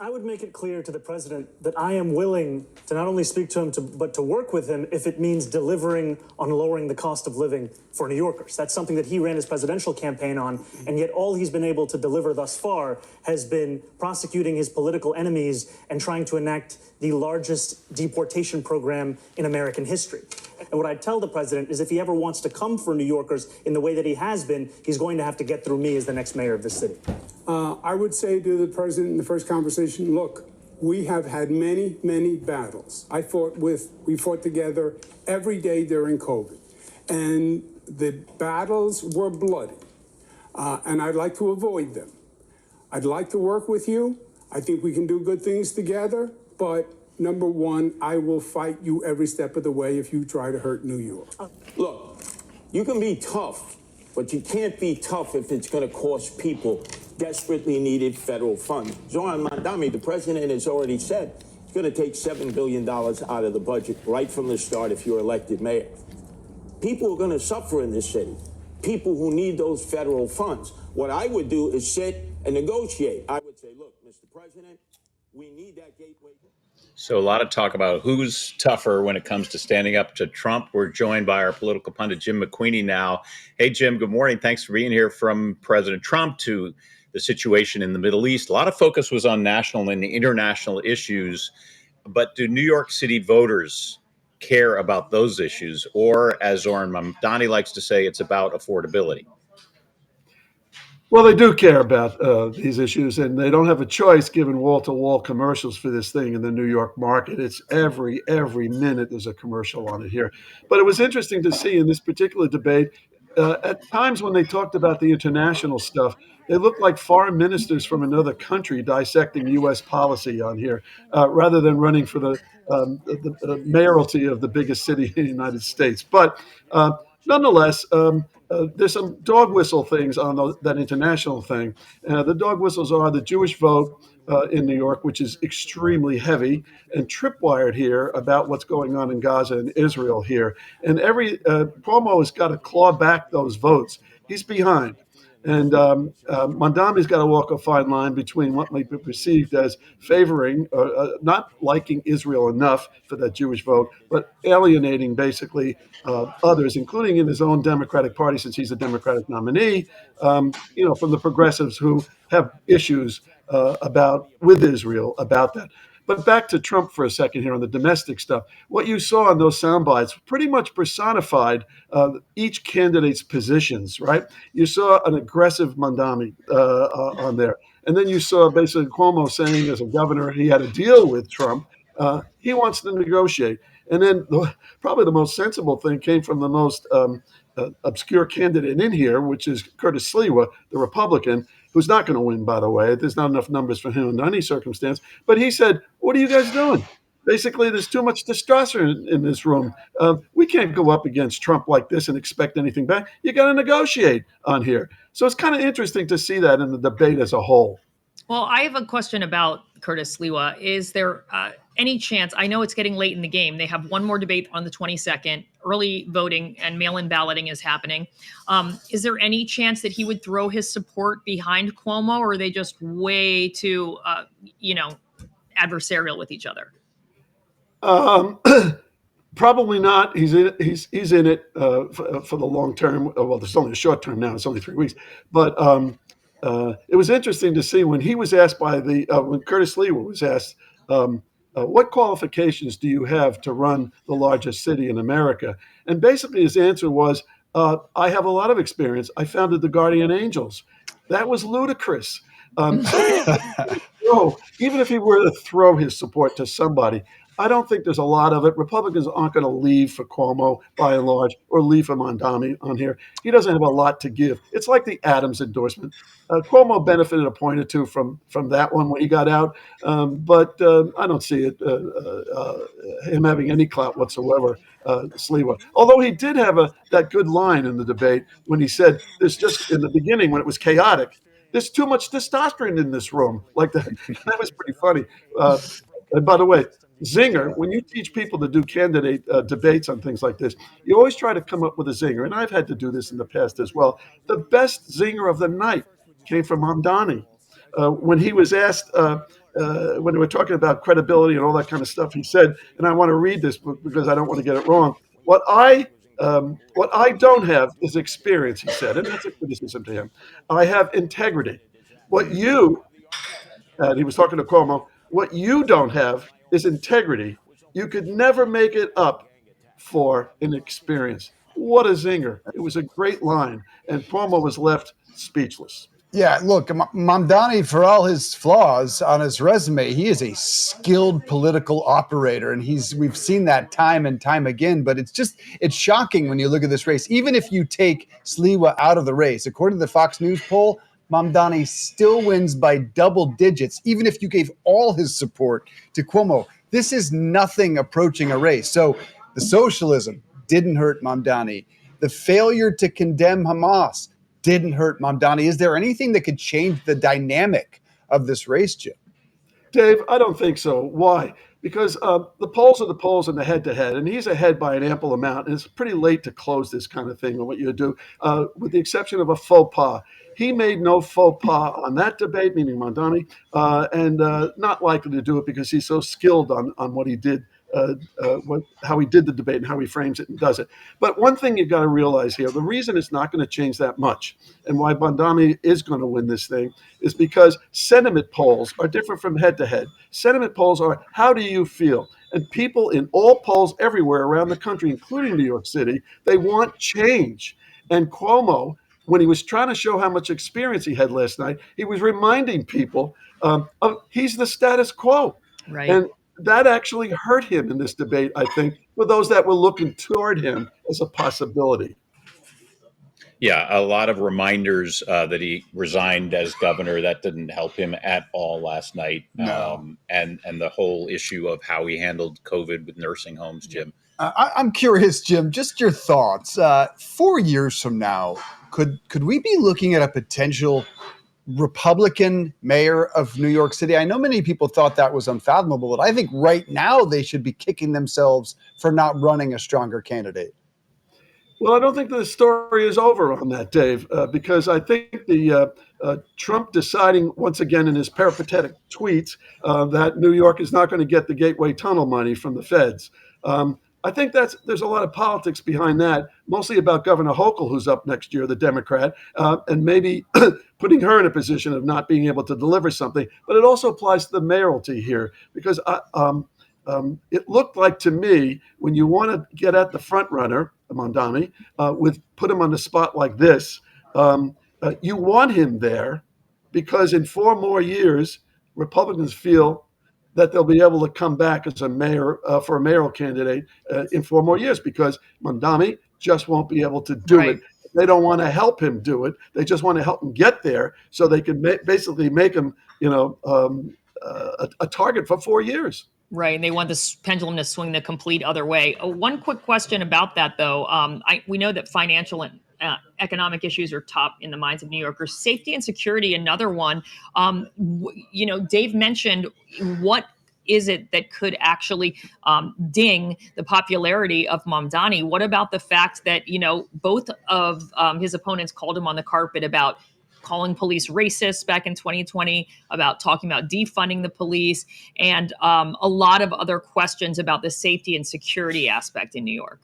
I would make it clear to the president that I am willing to not only speak to him, but to work with him if it means delivering on lowering the cost of living for New Yorkers. That's something that he ran his presidential campaign on, and yet all he's been able to deliver thus far has been prosecuting his political enemies and trying to enact the largest deportation program in American history. And what I'd tell the president is if he ever wants to come for New Yorkers in the way that he has been, he's going to have to get through me as the next mayor of this city. I would say to the president in the first conversation, look, we have had many, many battles. We fought together every day during COVID. And the battles were bloody. And I'd like to avoid them. I'd like to work with you. I think we can do good things together. But number one, I will fight you every step of the way if you try to hurt New York. Look, you can be tough, but you can't be tough if it's going to cost people desperately needed federal funds. Zoran Mandami, the president, has already said he's going to take $7 billion out of the budget right from the start if you're elected mayor. People are going to suffer in this city. People who need those federal funds. What I would do is sit and negotiate. I would say, look, Mr. President, we need that gateway. So a lot of talk about who's tougher when it comes to standing up to Trump. We're joined by our political pundit, Jim McQueeny now. Hey, Jim, good morning. Thanks for being here. From President Trump to the situation in the Middle East. A lot of focus was on national and international issues. But do New York City voters care about those issues? Or, as Zoran Mamdani likes to say, it's about affordability? Well, they do care about these issues, and they don't have a choice given wall-to-wall commercials for this thing in the New York market. It's every minute there's a commercial on it here. But it was interesting to see in this particular debate, at times when they talked about the international stuff, they looked like foreign ministers from another country dissecting U.S. policy on here, rather than running for the mayoralty of the biggest city in the United States. But nonetheless, there's some dog whistle things on that international thing. The dog whistles are the Jewish vote in New York, which is extremely heavy, and tripwired here about what's going on in Gaza and Israel here. And Cuomo has got to claw back those votes. He's behind. And Mondami's got to walk a fine line between what might be perceived as favoring, not liking Israel enough for that Jewish vote, but alienating basically others, including in his own Democratic Party, since he's a Democratic nominee, from the progressives who have issues with Israel about that. But back to Trump for a second here on the domestic stuff. What you saw in those sound bites pretty much personified each candidate's positions, right? You saw an aggressive Mondami on there. And then you saw basically Cuomo saying as a governor he had a deal with Trump. He wants to negotiate. And then probably the most sensible thing came from the most obscure candidate in here, which is Curtis Sliwa, the Republican, who's not going to win, by the way. There's not enough numbers for him under any circumstance. But he said, what are you guys doing? Basically, there's too much testosterone in this room. We can't go up against Trump like this and expect anything back. You got to negotiate on here. So it's kind of interesting to see that in the debate as a whole. Well, I have a question about Curtis Sliwa. Is there any chance, I know it's getting late in the game, they have one more debate on the 22nd, early voting and mail-in balloting is happening. Is there any chance that he would throw his support behind Cuomo, or are they just way too, adversarial with each other? Probably not. He's in it for the long term. Well, there's only a short term now. It's only 3 weeks. But it was interesting to see when he was asked when Curtis Sliwa was asked, what qualifications do you have to run the largest city in America? And basically his answer was, I have a lot of experience. I founded the Guardian Angels. That was ludicrous. Even if he were to throw his support to somebody, I don't think there's a lot of it. Republicans aren't going to leave for Cuomo by and large, or leave for Mondami on here. He doesn't have a lot to give. It's like the Adams endorsement. Cuomo benefited a point or two from that one when he got out, but I don't see him having any clout whatsoever, Sliwa. Although he did have that good line in the debate when he said, "There's just in the beginning when it was chaotic, there's too much testosterone in this room." Like that, that was pretty funny. And by the way, zinger, when you teach people to do candidate debates on things like this, you always try to come up with a zinger. And I've had to do this in the past as well. The best zinger of the night came from Mamdani. When he was asked, when we were talking about credibility and all that kind of stuff, he said, and I want to read this because I don't want to get it wrong. What I don't have is experience, he said, and that's a criticism to him. I have integrity. What you, and he was talking to Cuomo, what you don't have is integrity. You could never make it up for inexperience. What a zinger. It was a great line, and Cuomo was left speechless. Yeah, look, Mamdani, for all his flaws on his resume, he is a skilled political operator, and we've seen that time and time again. But it's shocking when you look at this race. Even if you take Sliwa out of the race, according to the Fox News poll, Mamdani still wins by double digits, even if you gave all his support to Cuomo. This is nothing approaching a race. So the socialism didn't hurt Mamdani. The failure to condemn Hamas didn't hurt Mamdani. Is there anything that could change the dynamic of this race, Jim? Dave, I don't think so. Why? Because the polls are the polls in the head-to-head, and he's ahead by an ample amount, and it's pretty late to close this kind of thing on what you do, with the exception of a faux pas. He made no faux pas on that debate, meaning Mamdani, and not likely to do it because he's so skilled on what he did, how he did the debate and how he frames it and does it. But one thing you've got to realize here, the reason it's not going to change that much and why Mamdani is going to win this thing is because sentiment polls are different from head to head. Sentiment polls are, how do you feel? And people in all polls everywhere around the country, including New York City, they want change. And Cuomo, when he was trying to show how much experience he had last night, he was reminding people he's the status quo. Right. And that actually hurt him in this debate, I think, for those that were looking toward him as a possibility. Yeah, a lot of reminders that he resigned as governor. That didn't help him at all last night. No. And the whole issue of how he handled COVID with nursing homes, Jim. I'm curious, Jim, just your thoughts. 4 years from now, could we be looking at a potential Republican mayor of New York City? I know many people thought that was unfathomable, but I think right now they should be kicking themselves for not running a stronger candidate. Well, I don't think the story is over on that, Dave, because I think the Trump deciding once again in his peripatetic tweets that New York is not going to get the Gateway Tunnel money from the feds. I think there's a lot of politics behind that, mostly about Governor Hochul, who's up next year, the Democrat, and maybe putting her in a position of not being able to deliver something. But it also applies to the mayoralty here, because it looked like to me, when you want to get at the front runner, Mamdani, put him on the spot like this, you want him there because in 4 more years, Republicans feel that they'll be able to come back as a mayor for a mayoral candidate in 4 more years because Mamdani just won't be able to do it. They don't want to help him do it. They just want to help him get there so they can basically make him, a target for 4 years. Right, and they want this pendulum to swing the complete other way. One quick question about that, though. We know that financial and economic issues are top in the minds of New Yorkers. Safety and security, another one. Dave mentioned what is it that could actually ding the popularity of Mamdani? What about the fact that, both of his opponents called him on the carpet about calling police racist back in 2020, about talking about defunding the police, and a lot of other questions about the safety and security aspect in New York?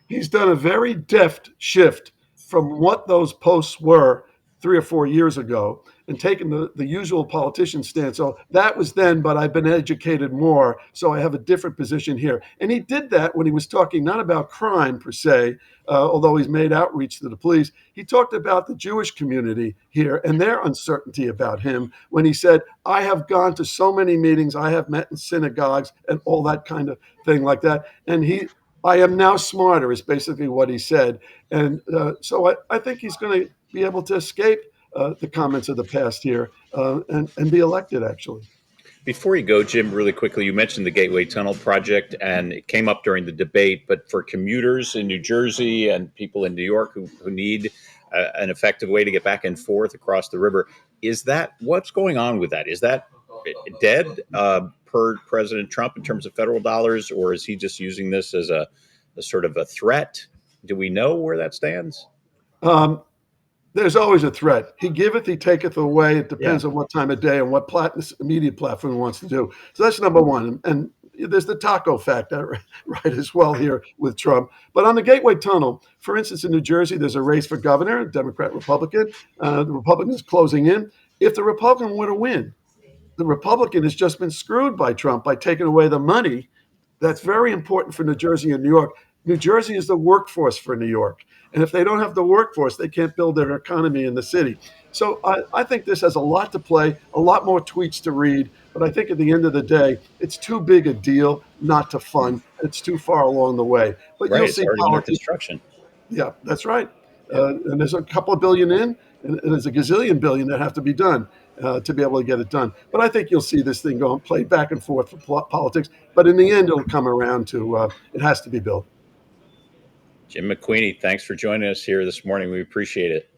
He's done a very deft shift from what those posts were 3 or 4 years ago and taken the usual politician stance. So that was then, but I've been educated more, so I have a different position here. And he did that when he was talking not about crime per se, although he's made outreach to the police. He talked about the Jewish community here and their uncertainty about him when he said, I have gone to so many meetings, I have met in synagogues and all that kind of thing like that. And I am now smarter is basically what he said. And so I think he's going to be able to escape the comments of the past here and be elected, actually. Before you go, Jim, really quickly, you mentioned the Gateway Tunnel project, and it came up during the debate. But for commuters in New Jersey and people in New York who need an effective way to get back and forth across the river, what's going on with that? Is that dead per President Trump in terms of federal dollars, or is he just using this as a sort of a threat? Do we know where that stands? There's always a threat. He giveth, he taketh away. It depends on what time of day and what media platform wants to do. So that's number one. And there's the taco factor, right, as well here with Trump. But on the Gateway Tunnel, for instance, in New Jersey, there's a race for governor, Democrat, Republican. The Republican is closing in. If the Republican were to win, the Republican has just been screwed by Trump by taking away the money. That's very important for New Jersey and New York. New Jersey is the workforce for New York. And if they don't have the workforce, they can't build their economy in the city. So I think this has a lot to play, a lot more tweets to read. But I think at the end of the day, it's too big a deal not to fund. It's too far along the way. But Right. you'll It's see already under politics. construction. Yeah, that's right. And there's a couple of billion in, and there's a gazillion billion that have to be done to be able to get it done. But I think you'll see this thing go and play back and forth for politics. But in the end, it'll come around to it has to be built. Jim McQueeny, thanks for joining us here this morning. We appreciate it.